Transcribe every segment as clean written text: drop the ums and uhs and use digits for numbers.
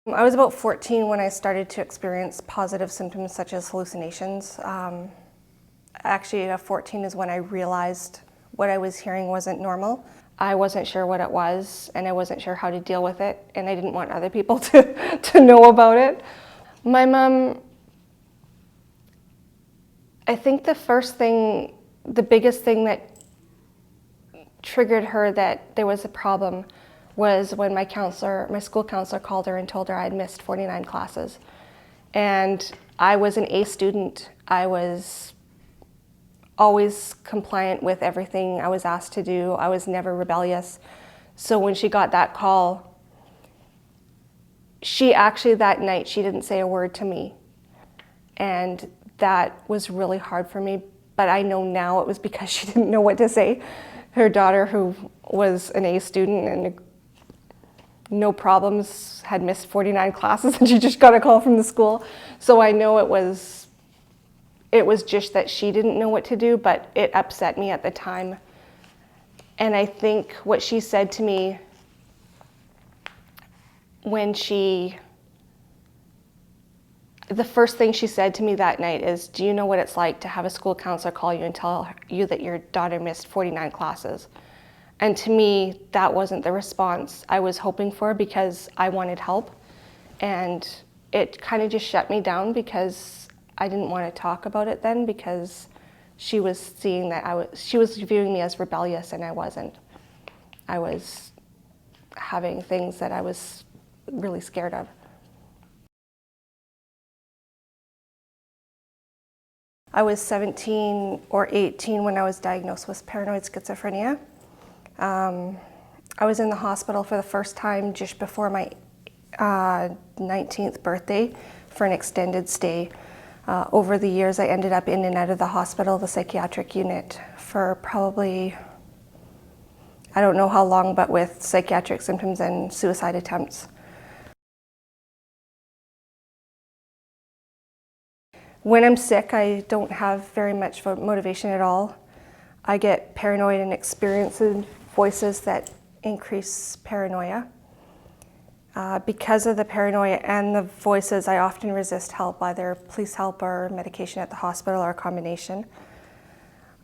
I was about 14 when I started to experience positive symptoms such as hallucinations. Actually, at 14 is when I realized what I was hearing wasn't normal. I wasn't sure what it was, and I wasn't sure how to deal with it, and I didn't want other people to know about it. My mom, I think the biggest thing that triggered her that there was a problem was when my school counselor called her and told her I had missed 49 classes. And I was an A student. I was always compliant with everything I was asked to do. I was never rebellious. So when she got that call, that night, she didn't say a word to me. And that was really hard for me, but I know now it was because she didn't know what to say. Her daughter, who was an A student and no problems, had missed 49 classes, and she just got a call from the school. So I know it was just that she didn't know what to do, but it upset me at the time. And I think what she said to me the first thing she said to me that night is, "Do you know what it's like to have a school counselor call you and tell you that your daughter missed 49 classes?" And to me, that wasn't the response I was hoping for, because I wanted help. And it kind of just shut me down, because I didn't want to talk about it then, because she was seeing that she was viewing me as rebellious, and I wasn't. I was having things that I was really scared of. I was 17 or 18 when I was diagnosed with paranoid schizophrenia. I was in the hospital for the first time just before my 19th birthday for an extended stay. Over the years, I ended up in and out of the hospital, the psychiatric unit, for probably, I don't know how long, but with psychiatric symptoms and suicide attempts. When I'm sick, I don't have very much motivation at all. I get paranoid and experience voices that increase paranoia. Because of the paranoia and the voices, I often resist help, either police help or medication at the hospital, or a combination.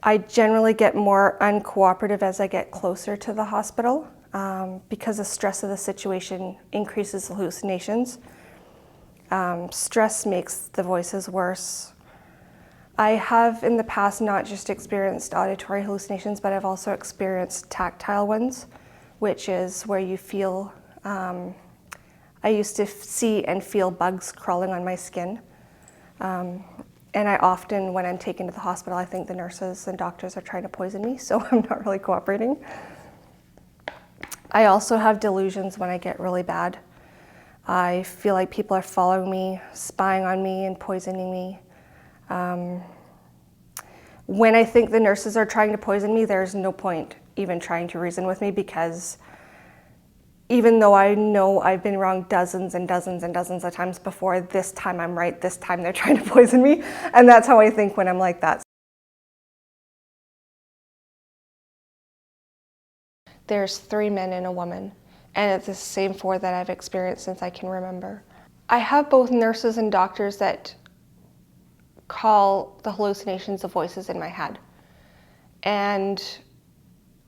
I generally get more uncooperative as I get closer to the hospital, because the stress of the situation increases hallucinations. Stress makes the voices worse. I have in the past not just experienced auditory hallucinations, but I've also experienced tactile ones, which is where you feel, I used to see and feel bugs crawling on my skin. And I often, when I'm taken to the hospital, I think the nurses and doctors are trying to poison me, so I'm not really cooperating. I also have delusions when I get really bad. I feel like people are following me, spying on me, and poisoning me. When I think the nurses are trying to poison me, there's no point even trying to reason with me, because even though I know I've been wrong dozens and dozens and dozens of times before, this time I'm right, this time they're trying to poison me. And that's how I think when I'm like that. There's 3 men and a woman, and it's the same 4 that I've experienced since I can remember. I have both nurses and doctors that call the hallucinations the voices in my head. And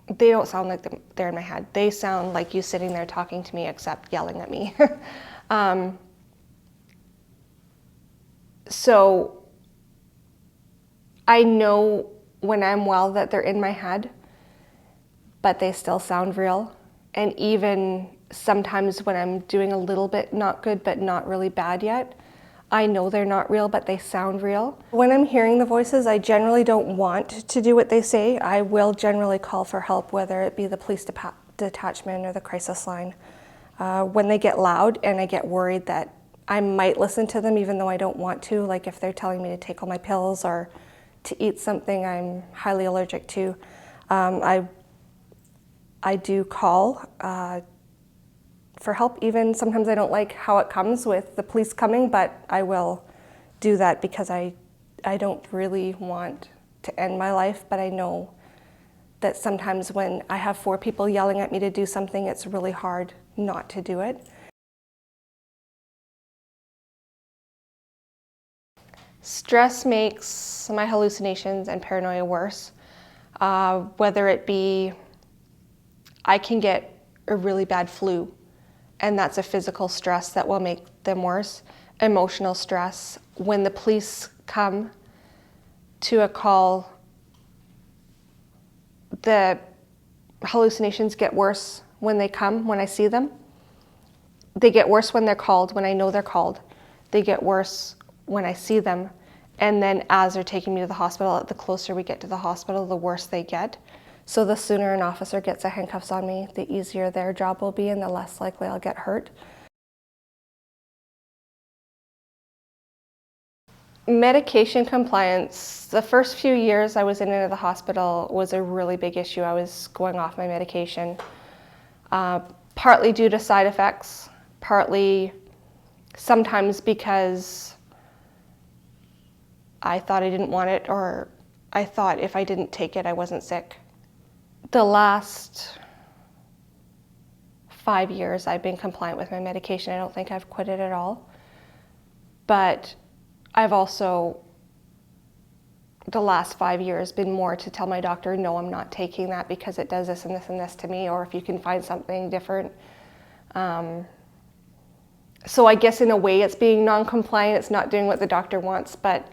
they don't sound like they're in my head. They sound like you sitting there talking to me, except yelling at me. So I know when I'm well that they're in my head, but they still sound real. And even sometimes when I'm doing a little bit not good, but not really bad yet, I know they're not real, but they sound real. When I'm hearing the voices, I generally don't want to do what they say. I will generally call for help, whether it be the police detachment or the crisis line. When they get loud and I get worried that I might listen to them even though I don't want to, like if they're telling me to take all my pills or to eat something I'm highly allergic to, I do call for help. Even sometimes I don't like how it comes with the police coming, but I will do that because I don't really want to end my life, but I know that sometimes when I have 4 people yelling at me to do something, it's really hard not to do it. Stress makes my hallucinations and paranoia worse. Whether it be, I can get a really bad flu, and that's a physical stress that will make them worse. Emotional stress. When the police come to a call, the hallucinations get worse when they come, when I see them. They get worse when they're called, when I know they're called. They get worse when I see them. And then as they're taking me to the hospital, the closer we get to the hospital, the worse they get. So the sooner an officer gets the handcuffs on me, the easier their job will be and the less likely I'll get hurt. Medication compliance, the first few years I was in and out of the hospital was a really big issue. I was going off my medication, partly due to side effects, partly sometimes because I thought I didn't want it, or I thought if I didn't take it, I wasn't sick. The last 5 years I've been compliant with my medication. I don't think I've quit it at all. But I've also, the last 5 years, been more to tell my doctor, no, I'm not taking that because it does this and this and this to me, or if you can find something different. So I guess in a way it's being non-compliant, it's not doing what the doctor wants, but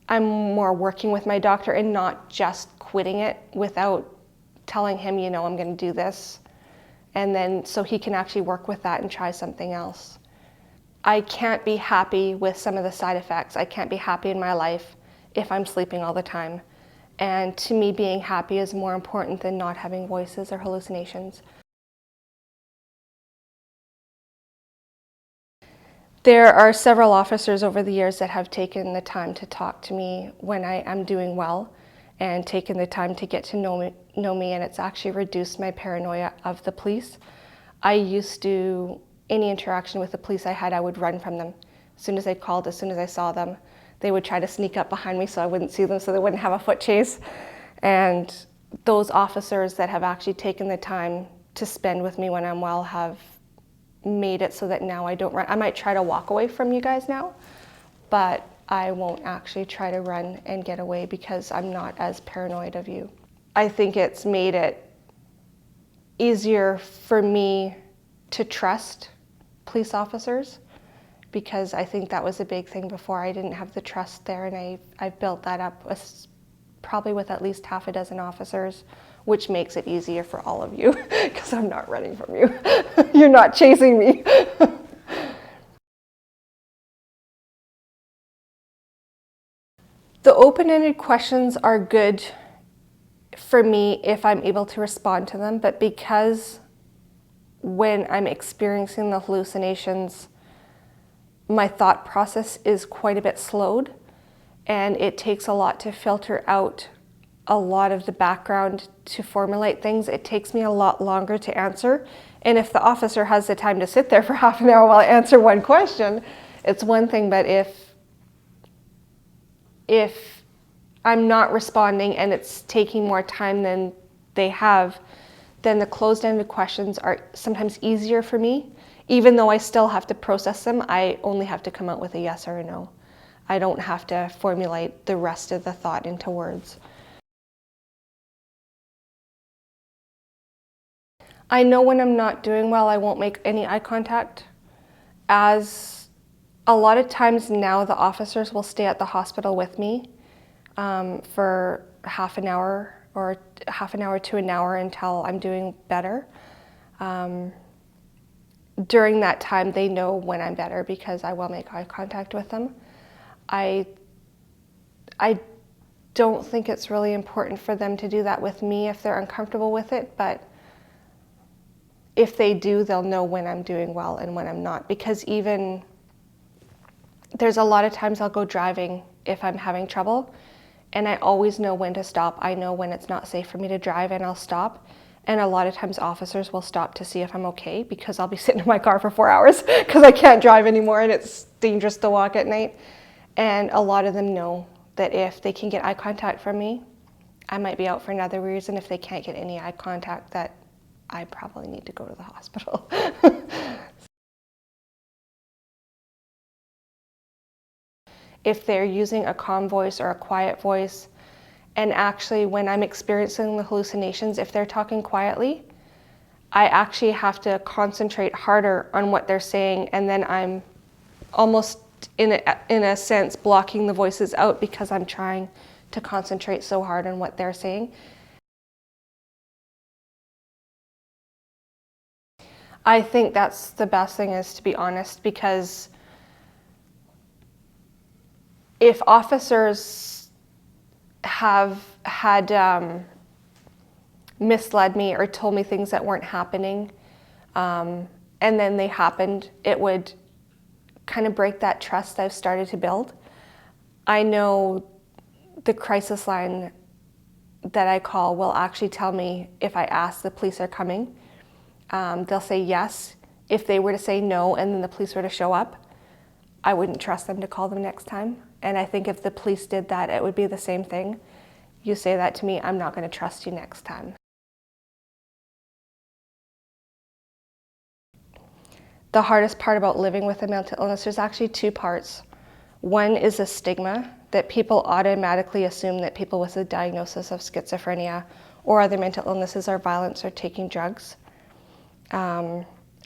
I'm more working with my doctor and not just quitting it without telling him, you know, I'm going to do this. And then so he can actually work with that and try something else. I can't be happy with some of the side effects. I can't be happy in my life if I'm sleeping all the time. And to me, being happy is more important than not having voices or hallucinations. There are several officers over the years that have taken the time to talk to me when I am doing well and taken the time to get to know me, and it's actually reduced my paranoia of the police. I used to, any interaction with the police I had, I would run from them. As soon as they called, as soon as I saw them, they would try to sneak up behind me so I wouldn't see them, so they wouldn't have a foot chase. And those officers that have actually taken the time to spend with me when I'm well have made it so that now I don't run. I might try to walk away from you guys now, but I won't actually try to run and get away because I'm not as paranoid of you. I think it's made it easier for me to trust police officers, because I think that was a big thing before. I didn't have the trust there, and I've built that up probably with at least half a dozen officers, which makes it easier for all of you because I'm not running from you. You're not chasing me. The open-ended questions are good for me if I'm able to respond to them, but because when I'm experiencing the hallucinations, my thought process is quite a bit slowed, and it takes a lot to filter out a lot of the background to formulate things. It takes me a lot longer to answer, and if the officer has the time to sit there for half an hour while I answer one question, it's one thing, but if I'm not responding and it's taking more time than they have, then the closed-ended questions are sometimes easier for me. Even though I still have to process them, I only have to come out with a yes or a no. I don't have to formulate the rest of the thought into words. I know when I'm not doing well, I won't make any eye contact. As a lot of times now, the officers will stay at the hospital with me for half an hour to an hour until I'm doing better. During that time, they know when I'm better because I will make eye contact with them. I don't think it's really important for them to do that with me if they're uncomfortable with it, but if they do, they'll know when I'm doing well and when I'm not, because even there's a lot of times I'll go driving if I'm having trouble, and I always know when to stop. I know when it's not safe for me to drive, and I'll stop. And a lot of times officers will stop to see if I'm okay, because I'll be sitting in my car for 4 hours because I can't drive anymore and it's dangerous to walk at night. And a lot of them know that if they can get eye contact from me, I might be out for another reason. If they can't get any eye contact, that I probably need to go to the hospital. if they're using a calm voice or a quiet voice. And actually, when I'm experiencing the hallucinations, if they're talking quietly, I actually have to concentrate harder on what they're saying, and then I'm almost, in a sense, blocking the voices out because I'm trying to concentrate so hard on what they're saying. I think that's the best thing, is to be honest, because if officers have had misled me or told me things that weren't happening, and then they happened, it would kind of break that trust I've started to build. I know the crisis line that I call will actually tell me if I ask the police are coming. They'll say yes. If they were to say no and then the police were to show up, I wouldn't trust them to call them next time. And I think if the police did that, it would be the same thing. You say that to me, I'm not going to trust you next time. The hardest part about living with a mental illness, there's actually two parts. One is a stigma, that people automatically assume that people with a diagnosis of schizophrenia or other mental illnesses are violent or taking drugs.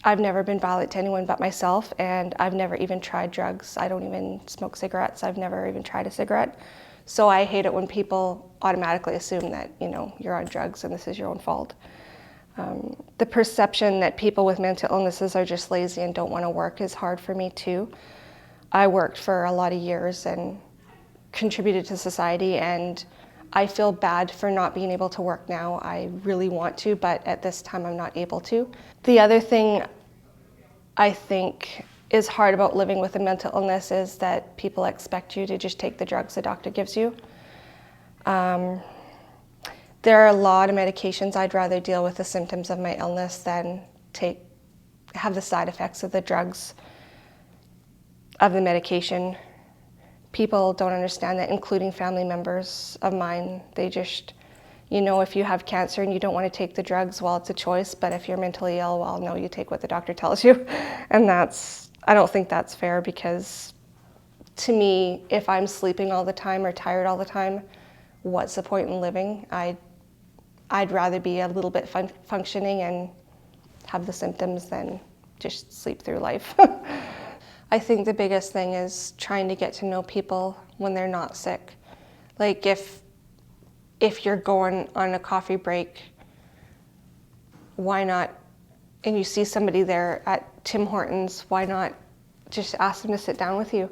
I've never been violent to anyone but myself, and I've never even tried drugs. I don't even smoke cigarettes. I've never even tried a cigarette. So I hate it when people automatically assume that, you're on drugs and this is your own fault. The perception that people with mental illnesses are just lazy and don't want to work is hard for me too. I worked for a lot of years and contributed to society, and I feel bad for not being able to work now. I really want to, but at this time I'm not able to. The other thing I think is hard about living with a mental illness is that people expect you to just take the drugs the doctor gives you. There are a lot of medications I'd rather deal with the symptoms of my illness than have the side effects of the drugs, of the medication. People don't understand that, including family members of mine. They just, if you have cancer and you don't want to take the drugs, well, it's a choice. But if you're mentally ill, well, no, you take what the doctor tells you. And I don't think that's fair, because to me, if I'm sleeping all the time or tired all the time, what's the point in living? I'd rather be a little bit functioning and have the symptoms than just sleep through life. I think the biggest thing is trying to get to know people when they're not sick. Like if you're going on a coffee break, why not, and you see somebody there at Tim Hortons, why not just ask them to sit down with you?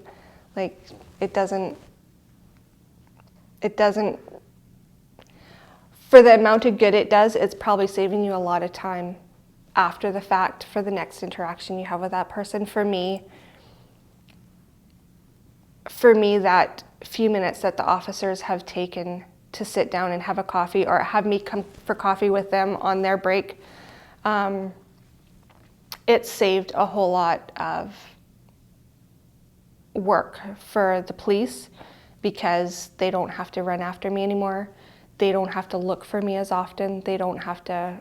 Like it doesn't, for the amount of good it does, it's probably saving you a lot of time after the fact for the next interaction you have with that person. For me, that few minutes that the officers have taken to sit down and have a coffee, or have me come for coffee with them on their break, it saved a whole lot of work for the police, because they don't have to run after me anymore. They don't have to look for me as often. They don't have to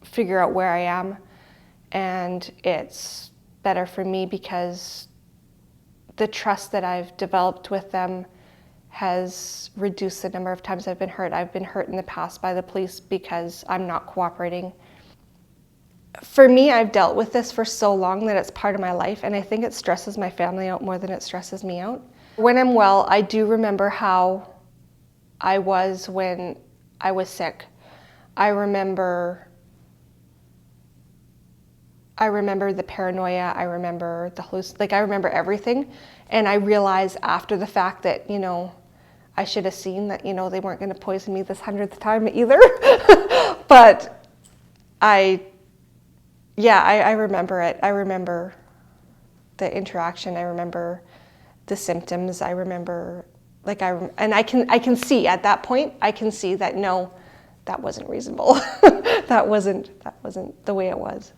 figure out where I am. And it's better for me because the trust that I've developed with them has reduced the number of times I've been hurt. I've been hurt in the past by the police because I'm not cooperating. For me, I've dealt with this for so long that it's part of my life, and I think it stresses my family out more than it stresses me out. When I'm well, I do remember how I was when I was sick. I remember the paranoia, I remember I remember everything. And I realized after the fact that, I should have seen that, they weren't going to poison me this 100th time either. But I remember it. I remember the interaction. I remember the symptoms. I remember, and I can see at that point, I can see that no, that wasn't reasonable. that wasn't the way it was.